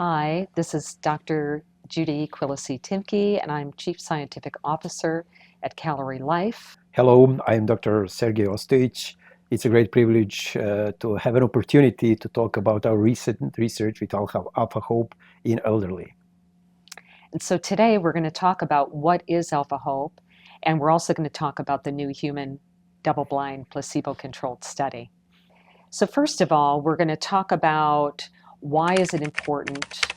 Hi, this is Dr. Judi Quilici Timmcke, and I'm Chief Scientific Officer at Calorie Life. Hello, I'm Dr. Sergej Ostojić. It's a great privilege to have an opportunity to talk about our recent research with Alpha Hope in elderly. And so today we're going to talk about what is Alpha Hope, and we're also going to talk about the new human double-blind placebo-controlled study. So first of all, we're going to talk about why is it important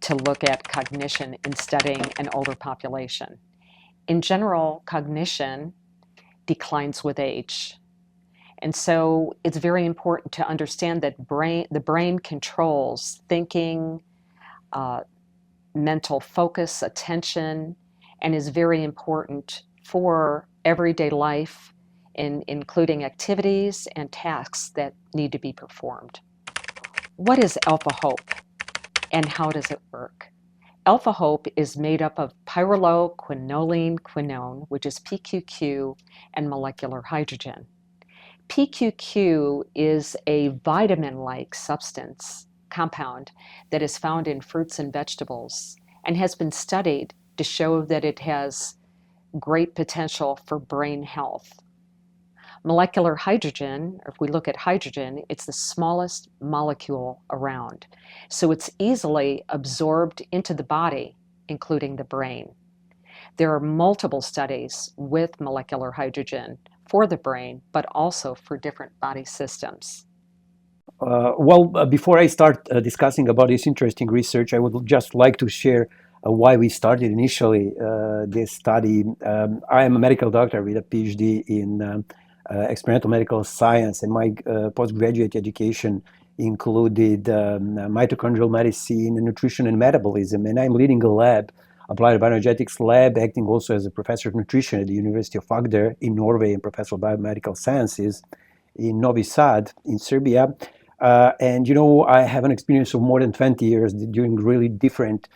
to look at cognition in studying an older population. In general, cognition declines with age. And so it's very important to understand that the brain controls thinking, uh, mental focus, attention, and is very important for everyday life, including activities and tasks that need to be performed. What is Alpha Hope and how does it work? Alpha Hope is made up of pyrroloquinoline quinone, which is PQQ, and molecular hydrogen. PQQ is a vitamin-like substance compound that is found in fruits and vegetables and has been studied to show that it has great potential for brain health. Molecular hydrogen, or if we look at hydrogen, it's the smallest molecule around. So it's easily absorbed into the body, including the brain. There are multiple studies with molecular hydrogen for the brain, but also for different body systems. Before I start discussing about this interesting research, I would just like to share why we started initially this study. I am a medical doctor with a PhD in experimental medical science, and my postgraduate education included mitochondrial medicine, nutrition, and metabolism. And I'm leading a lab, applied bioenergetics lab, acting also as a professor of nutrition at the University of Agder in Norway and professor of biomedical sciences in Novi Sad in Serbia. I have an experience of more than 20 years doing really different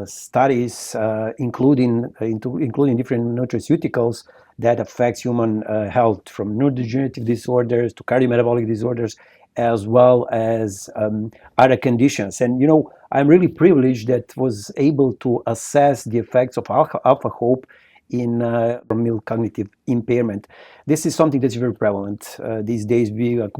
studies, including different nutraceuticals that affects human health, from neurodegenerative disorders to cardiometabolic disorders, as well as other conditions. And I'm really privileged that was able to assess the effects of Alpha Hope in mild cognitive impairment. This is something that's very prevalent these days,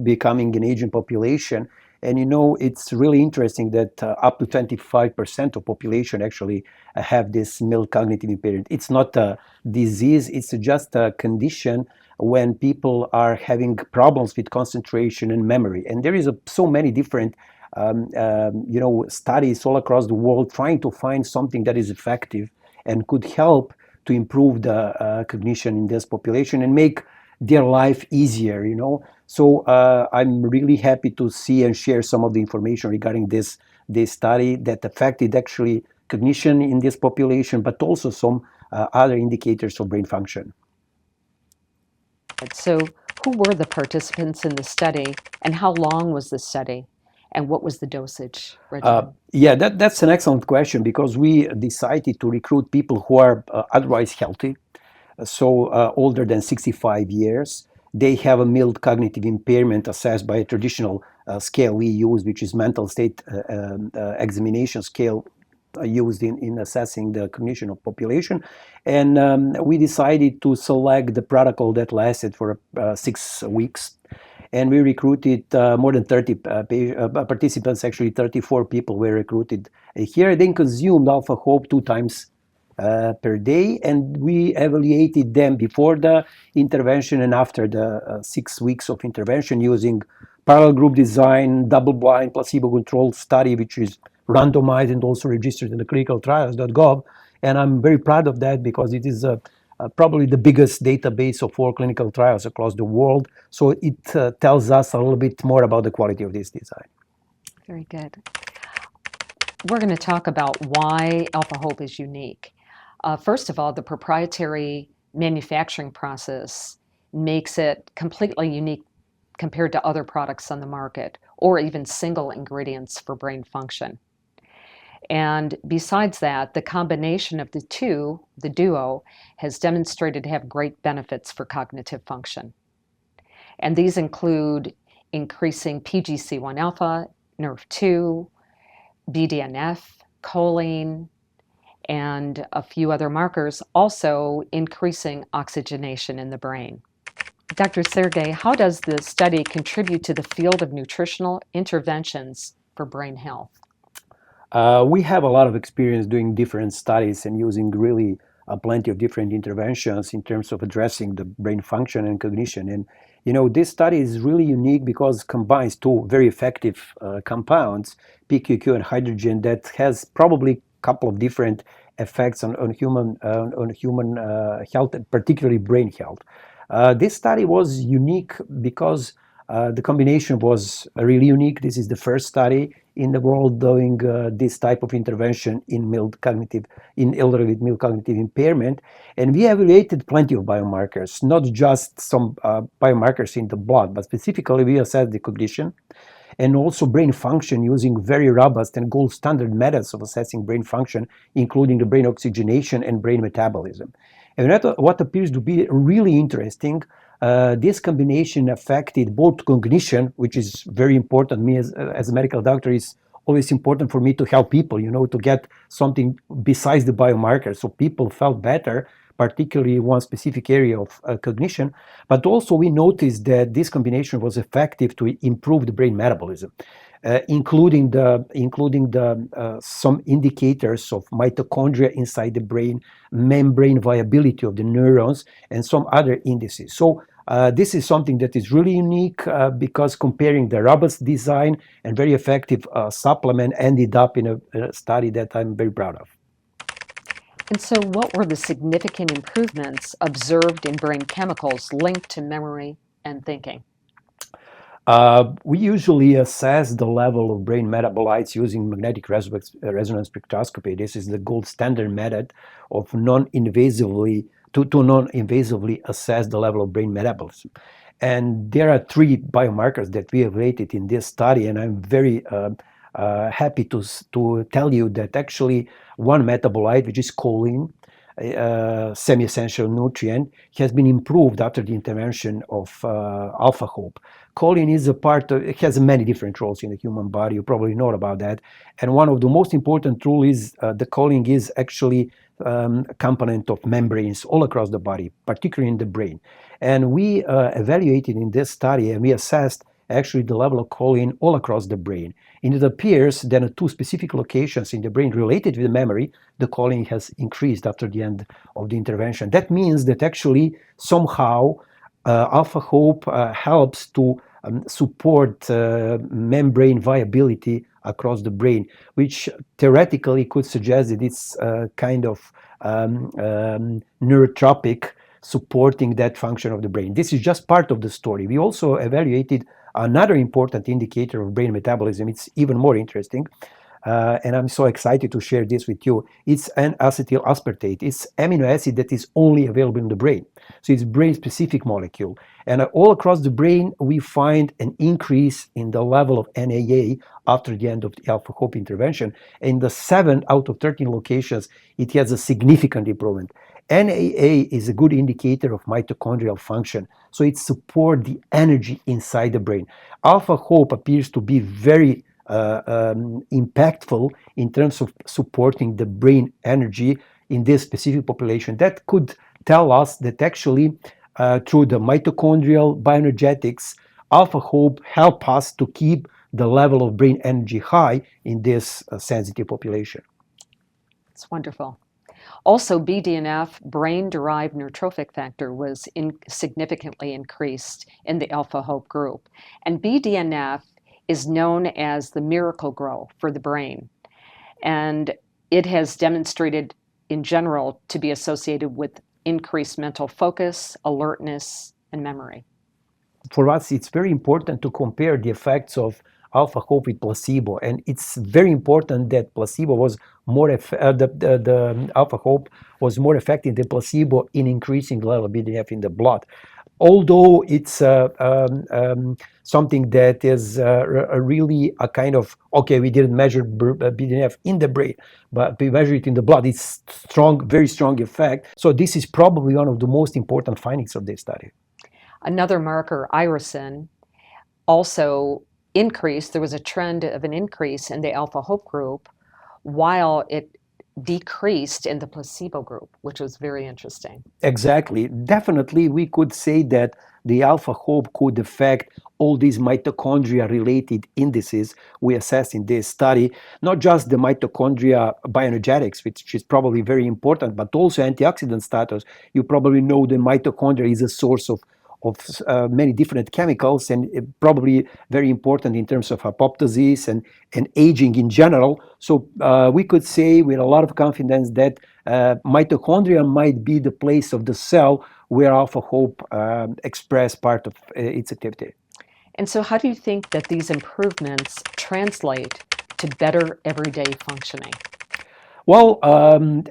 becoming an aging population. And it's really interesting that up to 25% of population actually have this mild cognitive impairment. It's not a disease, it's just a condition when people are having problems with concentration and memory. And there is so many different studies all across the world trying to find something that is effective and could help to improve the cognition in this population and make their life easier, So I'm really happy to see and share some of the information regarding this study that affected actually cognition in this population, but also some other indicators of brain function. So who were the participants in the study and how long was the study? And what was the dosage regimen? Yeah, that's an excellent question, because we decided to recruit people who are otherwise healthy, so older than 65 years. They have a mild cognitive impairment assessed by a traditional scale we use, which is mental state examination scale used in assessing the cognition of population. And we decided to select the protocol that lasted for 6 weeks. And we recruited more than 30 participants. Actually 34 people were recruited here. They consumed Alpha Hope 2 times per day, and we evaluated them before the intervention and after the 6 weeks of intervention using parallel group design, double-blind, placebo-controlled study, which is randomized and also registered in the clinicaltrials.gov. And I'm very proud of that, because it is probably the biggest database of all clinical trials across the world. So it tells us a little bit more about the quality of this design. Very good. We're going to talk about why Alpha Hope is unique. First of all, the proprietary manufacturing process makes it completely unique compared to other products on the market, or even single ingredients for brain function. And besides that, the combination of the two, the duo, has demonstrated to have great benefits for cognitive function. And these include increasing PGC1 alpha, NRF2, BDNF, choline, and a few other markers, also increasing oxygenation in the brain. Dr. Sergej, how does the study contribute to the field of nutritional interventions for brain health? We have a lot of experience doing different studies and using really plenty of different interventions in terms of addressing the brain function and cognition. And this study is really unique because it combines two very effective compounds, PQQ and hydrogen, that has probably a couple of different effects on human health, particularly brain health. This study was unique because the combination was really unique. This is the first study in the world doing this type of intervention in elderly with mild cognitive impairment, and we evaluated plenty of biomarkers, not just some biomarkers in the blood, but specifically we assessed the cognition and also brain function using very robust and gold standard methods of assessing brain function, including the brain oxygenation and brain metabolism. And what appears to be really interesting, this combination affected both cognition, which is very important. Me as a medical doctor, is always important for me to help people, to get something besides the biomarker. So people felt better, particularly one specific area of cognition. But also we noticed that this combination was effective to improve the brain metabolism. Including some indicators of mitochondria inside the brain, membrane viability of the neurons, and some other indices. So this is something that is really unique because comparing the robust design and very effective supplement ended up in a study that I'm very proud of. And so, what were the significant improvements observed in brain chemicals linked to memory and thinking? We usually assess the level of brain metabolites using magnetic resonance spectroscopy. This is the gold standard method of non-invasively assess the level of brain metabolism. And there are three biomarkers that we evaluated in this study, and I'm very happy to tell you that actually one metabolite, which is choline, semi-essential nutrient, has been improved after the intervention of alpha hope. Choline is it has many different roles in the human body. You probably know about that. And one of the most important rules is the choline is actually a component of membranes all across the body, particularly in the brain. And we evaluated in this study and we assessed actually the level of choline all across the brain. And it appears that at two specific locations in the brain related with memory, the choline has increased after the end of the intervention. That means that actually somehow alpha hope helps to support membrane viability across the brain, which theoretically could suggest that it's kind of neurotropic, supporting that function of the brain. This is just part of the story. We also evaluated another important indicator of brain metabolism. It's even more interesting. And I'm so excited to share this with you. It's an acetyl aspartate. It's amino acid that is only available in the brain. So it's brain-specific molecule. And all across the brain, we find an increase in the level of NAA after the end of the alpha hope intervention. In the 7 out of 13 locations, it has a significant improvement. NAA is a good indicator of mitochondrial function. So it supports the energy inside the brain. Alpha hope appears to be very impactful in terms of supporting the brain energy in this specific population. That could tell us that actually through the mitochondrial bioenergetics, alpha hope help us to keep the level of brain energy high in this sensitive population. It's wonderful. Also, BDNF, brain-derived neurotrophic factor, was significantly increased in the alpha hope group. And BDNF is known as the miracle grow for the brain. And it has demonstrated in general to be associated with increased mental focus, alertness, and memory. For us, it's very important to compare the effects of alpha hope with placebo, and it's very important that placebo was the alpha hope was more effective than placebo in increasing the level of BDNF in the blood. Although it's something that is really a kind of, okay, we didn't measure BDNF in the brain, but we measured it in the blood. It's strong, very strong effect. So this is probably one of the most important findings of this study. Another marker, irisin, also increased, there was a trend of an increase in the alpha hope group while it decreased in the placebo group, which was very interesting. Exactly. Definitely, we could say that the alpha hope could affect all these mitochondria related indices we assessed in this study, not just the mitochondria bioenergetics, which is probably very important, but also antioxidant status. You probably know the mitochondria is a source of many different chemicals, and probably very important in terms of apoptosis and aging in general. So we could say with a lot of confidence that mitochondria might be the place of the cell where alpha hope express part of its activity. And so how do you think that these improvements translate to better everyday functioning? Well,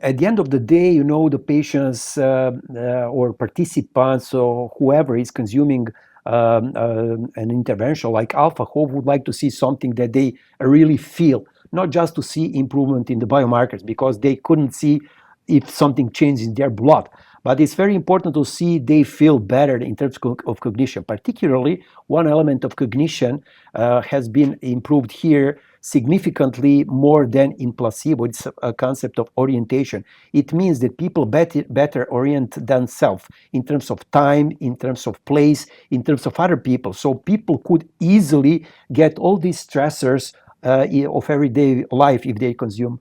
at the end of the day, the patients or participants or whoever is consuming an intervention like Alpha Hope would like to see something that they really feel, not just to see improvement in the biomarkers, because they couldn't see if something changed in their blood. But it's very important to see they feel better in terms of cognition. Particularly, one element of cognition has been improved here significantly more than in placebo. It's a concept of orientation. It means that people better orient themselves in terms of time, in terms of place, in terms of other people. So people could easily get all these stressors of everyday life if they consume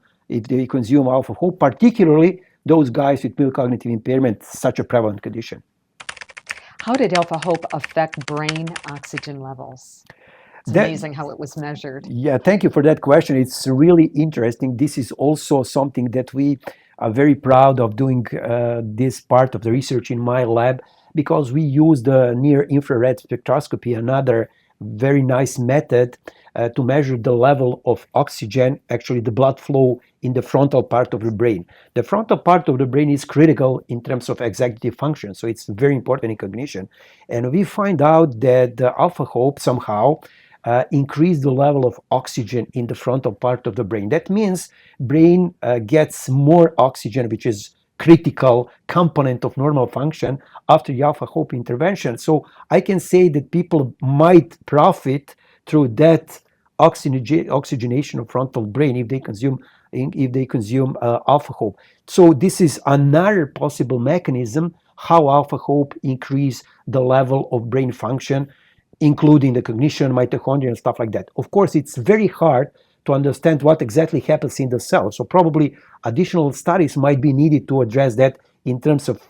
alpha hope, particularly those guys with mild cognitive impairment, such a prevalent condition. How did alpha hope affect brain oxygen levels? It's amazing how it was measured. Yeah, thank you for that question. It's really interesting. This is also something that we are very proud of doing this part of the research in my lab, because we use the near infrared spectroscopy, another very nice method to measure the level of oxygen, actually the blood flow in the frontal part of the brain. The frontal part of the brain is critical in terms of executive function, so it's very important in cognition. And we find out that the alpha hope somehow increase the level of oxygen in the frontal part of the brain. That means brain gets more oxygen, which is critical component of normal function after the alpha hope intervention. So I can say that people might profit through that oxygenation of frontal brain if they consume alpha hope. So this is another possible mechanism how alpha hope increase the level of brain function, including the cognition, mitochondria, and stuff like that. Of course, it's very hard to understand what exactly happens in the cell. So probably additional studies might be needed to address that in terms of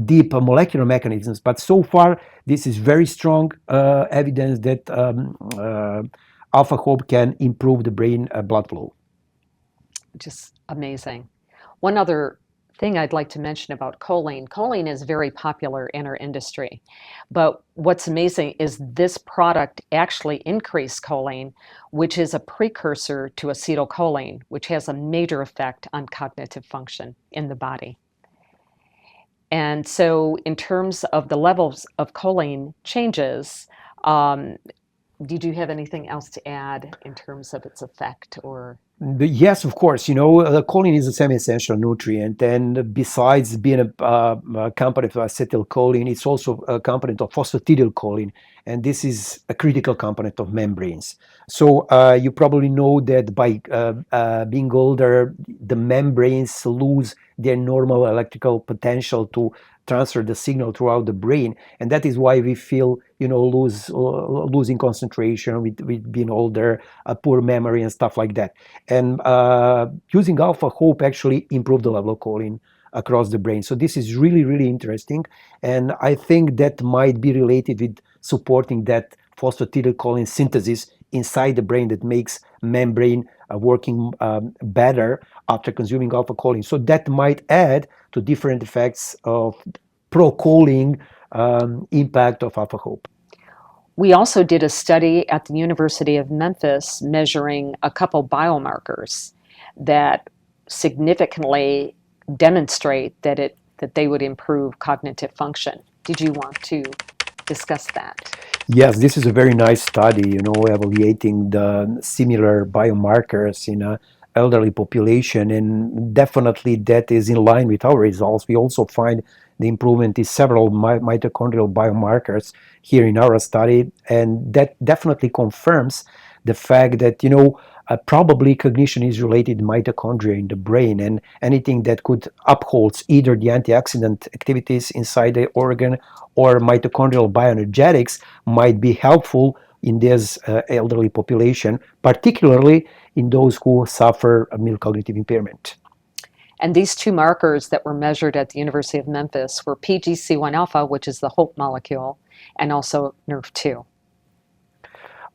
deep molecular mechanisms. But so far, this is very strong evidence that alpha hope can improve the brain blood flow. Just amazing. One other thing I'd like to mention about choline. Choline is very popular in our industry, but what's amazing is this product actually increased choline, which is a precursor to acetylcholine, which has a major effect on cognitive function in the body. And so in terms of the levels of choline changes, did you have anything else to add in terms of its effect or? Yes, of course. Choline is a semi-essential nutrient, and besides being a component of acetylcholine, it's also a component of phosphatidylcholine, and this is a critical component of membranes. So you probably know that by being older, the membranes lose their normal electrical potential to transfer the signal throughout the brain, and that is why we feel losing concentration with being older, poor memory and stuff like that. And using alpha hope actually improved the level of choline across the brain. So this is really, really interesting, and I think that might be related with supporting that phosphatidylcholine synthesis inside the brain that makes membrane working better after consuming alpha choline. So that might add to different effects of procholine impact of alpha hope. We also did a study at the University of Memphis measuring a couple biomarkers that significantly demonstrate that they would improve cognitive function. Did you want to discuss that? Yes, this is a very nice study, evaluating the similar biomarkers in elderly population, and definitely that is in line with our results. We also find the improvement in several mitochondrial biomarkers here in our study, and that definitely confirms the fact that, probably cognition is related to mitochondria in the brain, and anything that could upholds either the antioxidant activities inside the organ or mitochondrial bioenergetics might be helpful in this elderly population, particularly in those who suffer a mild cognitive impairment. And these two markers that were measured at the University of Memphis were PGC1 alpha, which is the hope molecule, and also NRF2.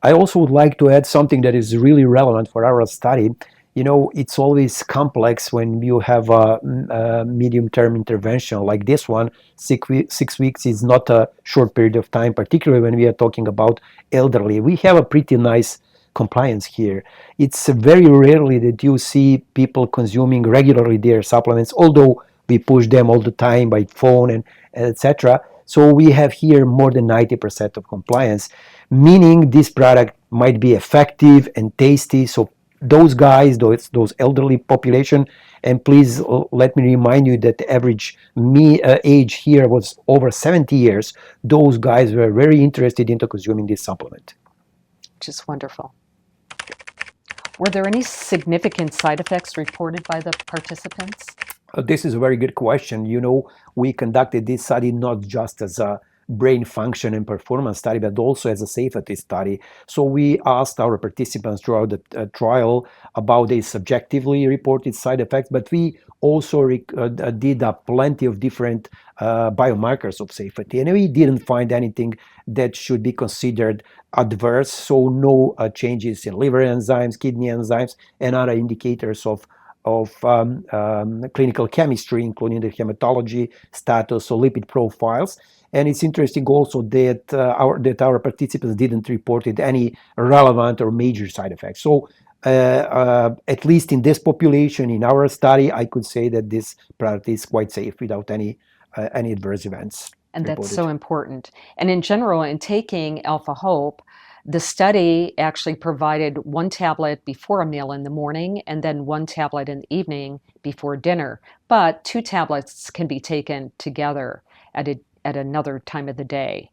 I also would like to add something that is really relevant for our study. It's always complex when you have a medium-term intervention like this one. 6 weeks is not a short period of time, particularly when we are talking about elderly. We have a pretty nice compliance here. It's very rarely that you see people consuming regularly their supplements, although we push them all the time by phone and etc. So we have here more than 90% of compliance, meaning this product might be effective and tasty. So those guys, those elderly population, and please let me remind you that the average age here was over 70 years. Those guys were very interested into consuming this supplement. Which is wonderful. Were there any significant side effects reported by the participants? This is a very good question. We conducted this study not just as a brain function and performance study, but also as a safety study. So we asked our participants throughout the trial about the subjectively reported side effects, but we also did plenty of different biomarkers of safety, and we didn't find anything that should be considered adverse. So no changes in liver enzymes, kidney enzymes, and other indicators of clinical chemistry, including the hematology status or lipid profiles. And it's interesting also that our participants didn't report any relevant or major side effects. So at least in this population, in our study, I could say that this product is quite safe without any adverse events. And reported. that's so important. And in general, in taking Alpha Hope, the study actually provided one tablet before a meal in the morning and then one tablet in the evening before dinner. But 2 tablets can be taken together at another time of the day.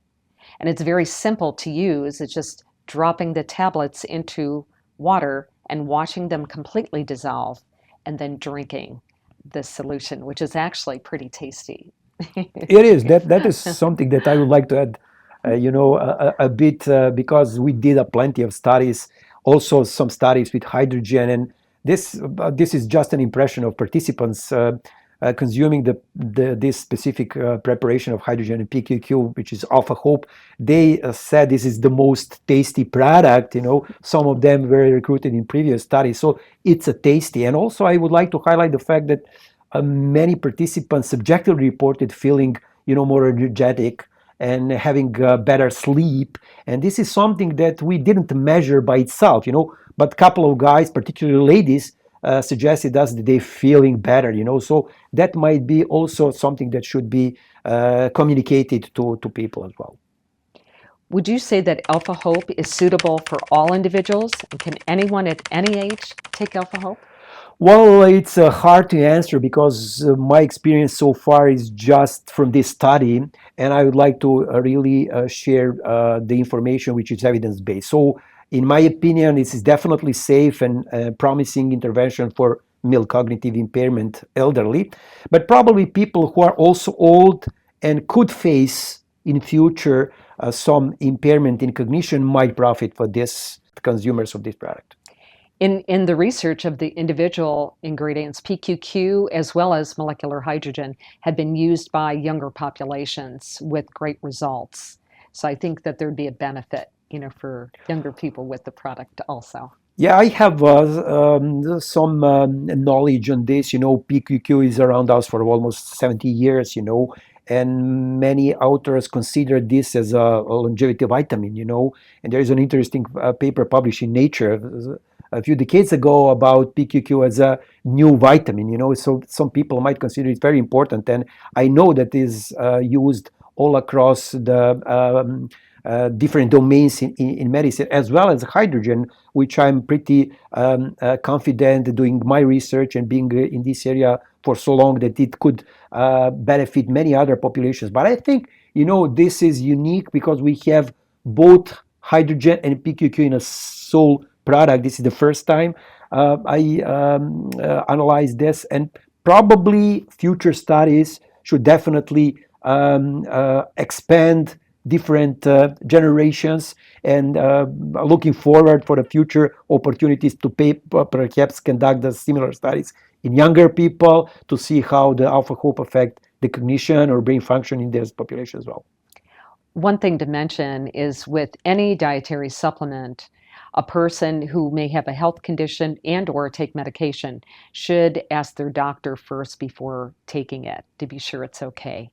And it's very simple to use. It's just dropping the tablets into water and watching them completely dissolve and then drinking the solution, which is actually pretty tasty. It is. That is something that I would like to add, a bit, because we did plenty of studies, also some studies with hydrogen, and this is just an impression of participants consuming this specific preparation of hydrogen and PQQ, which is Alpha Hope. They said this is the most tasty product. Some of them were recruited in previous studies, so it's a tasty. And also, I would like to highlight the fact that many participants subjectively reported feeling, more energetic and having better sleep. And this is something that we didn't measure by itself, but a couple of guys, particularly ladies, suggested us that they're feeling better, So that might be also something that should be communicated to people as well. Would you say that Alpha Hope is suitable for all individuals? And can anyone at any age take Alpha Hope? Well, it's hard to answer because my experience so far is just from this study, and I would like to really share the information which is evidence-based. So, in my opinion, this is definitely safe and promising intervention for mild cognitive impairment elderly, but probably people who are also old and could face in future some impairment in cognition might profit for this consumers of this product. In the research of the individual ingredients, PQQ as well as molecular hydrogen have been used by younger populations with great results. So I think that there'd be a benefit, for younger people with the product also. Yeah, I have some knowledge on this. PQQ is around us for almost 70 years, and many authors consider this as a longevity vitamin, and there's an interesting paper published in Nature a few decades ago about PQQ as a new vitamin, so some people might consider it very important, and I know that is used all across the different domains in medicine, as well as hydrogen, which I'm pretty confident doing my research and being in this area for so long that it could benefit many other populations. But I think, this is unique because we have both hydrogen and PQQ in a sole product. This is the first time I analyzed this, and probably future studies should definitely expand different generations, and looking forward for the future opportunities to perhaps conduct the similar studies in younger people to see how the alpha hope affect the cognition or brain function in this population as well. One thing to mention is with any dietary supplement, a person who may have a health condition and or take medication should ask their doctor first before taking it to be sure it's okay.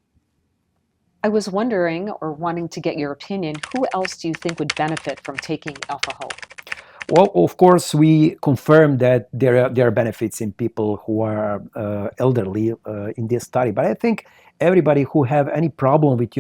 I was wondering or wanting to get your opinion, who else do you think would benefit from taking Alpha Hope? Well, of course, we confirm that there are benefits in people who are elderly in this study. But I think everybody who have any problem with,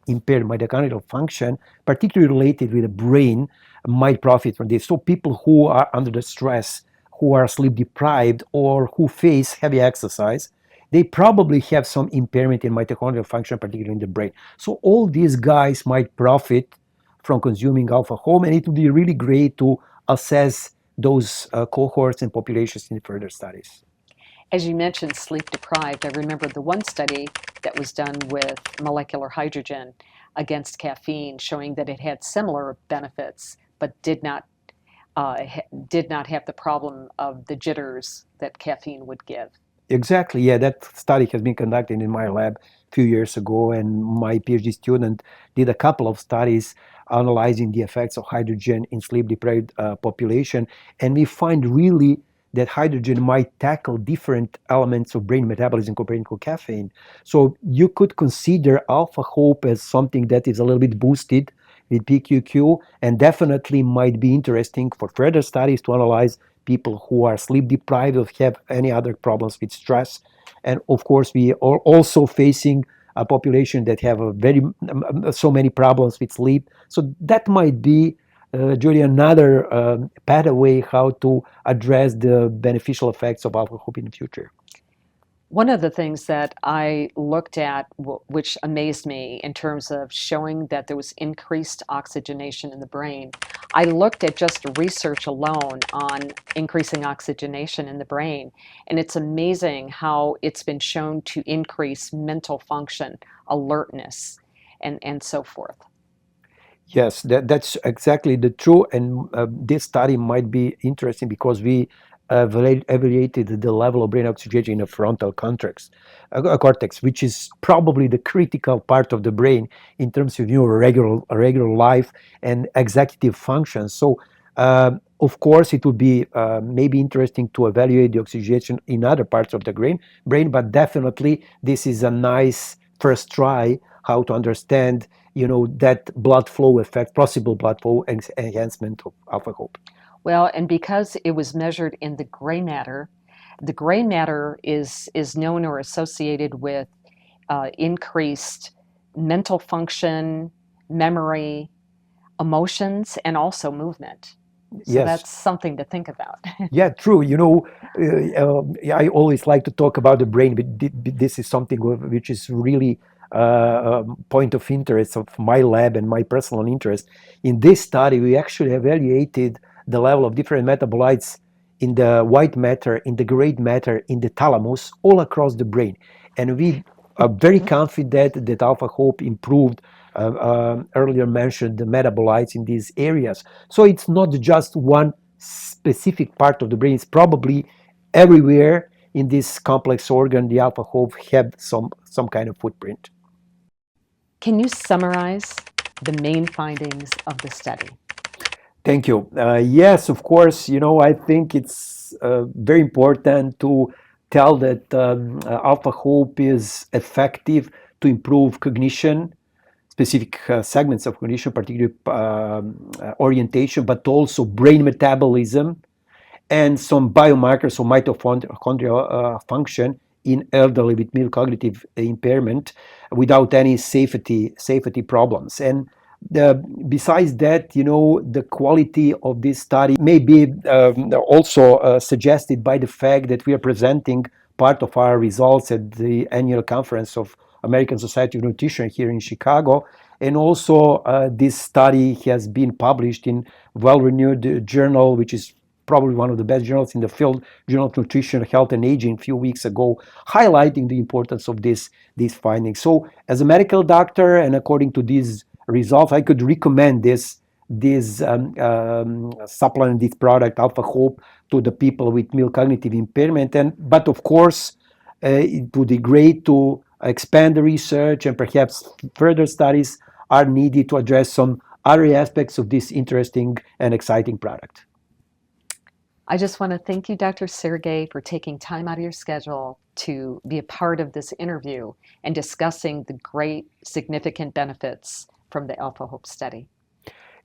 impaired mitochondrial function, particularly related with the brain, might profit from this. So people who are under the stress, who are sleep deprived, or who face heavy exercise, they probably have some impairment in mitochondrial function, particularly in the brain. So all these guys might profit from consuming Alpha Home, and it would be really great to assess those cohorts and populations in further studies. As you mentioned, sleep deprived, I remember the one study that was done with molecular hydrogen against caffeine showing that it had similar benefits, but did not have the problem of the jitters that caffeine would give. Exactly, yeah, that study has been conducted in my lab a few years ago, and my PhD student did a couple of studies analyzing the effects of hydrogen in sleep-deprived population, and we find really that hydrogen might tackle different elements of brain metabolism compared to caffeine. So you could consider Alpha Hope as something that is a little bit boosted with PQQ, and definitely might be interesting for further studies to analyze people who are sleep deprived or have any other problems with stress. And of course, we are also facing a population that have so many problems with sleep. So that might be, Judi, another pathway how to address the beneficial effects of Alpha Hope in the future. One of the things that I looked at, which amazed me in terms of showing that there was increased oxygenation in the brain, I looked at just research alone on increasing oxygenation in the brain, and it's amazing how it's been shown to increase mental function, alertness, and so forth. Yes, that's exactly the truth, and this study might be interesting because we evaluated the level of brain oxygenation in the frontal cortex, which is probably the critical part of the brain in terms of regular life and executive function. So, of course, it would be maybe interesting to evaluate the oxygenation in other parts of the brain, but definitely this is a nice first try how to understand, that blood flow effect, possible blood flow enhancement of Alpha Hope. Well, and because it was measured in the gray matter is known or associated with increased mental function, memory, emotions, and also movement. So Yes. that's something to think about. Yeah, true. I always like to talk about the brain, but this is something which is really a point of interest of my lab and my personal interest. In this study, we actually evaluated the level of different metabolites in the white matter, in the gray matter, in the thalamus, all across the brain. And we are very confident that Alpha Hope improved earlier mentioned the metabolites in these areas. So it's not just one specific part of the brain, it's probably everywhere in this complex organ, the Alpha Hope had some kind of footprint. Can you summarize the main findings of the study? Thank you. Yes, of course, I think it's very important to tell that Alpha Hope is effective to improve cognition, specific segments of cognition, particularly orientation, but also brain metabolism and some biomarkers of mitochondrial function in elderly with mild cognitive impairment without any safety problems. And besides that, the quality of this study may be also suggested by the fact that we are presenting part of our results at the annual conference of American Society of Nutrition here in Chicago. And also, this study has been published in well-renowned journal, which is probably one of the best journals in the field, Journal of Nutrition, Health, and Aging, a few weeks ago, highlighting the importance of these findings. So, as a medical doctor, and according to these results, I could recommend this supplement, this product, Alpha Hope, to the people with mild cognitive impairment. But of course, it would be great to expand the research, and perhaps further studies are needed to address some other aspects of this interesting and exciting product. I just want to thank you, Dr. Sergej, for taking time out of your schedule to be a part of this interview and discussing the great significant benefits from the Alpha Hope study.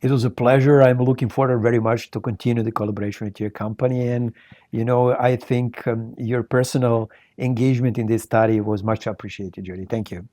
It was a pleasure. I'm looking forward very much to continue the collaboration with your company. And, I think your personal engagement in this study was much appreciated, Judi. Thank you.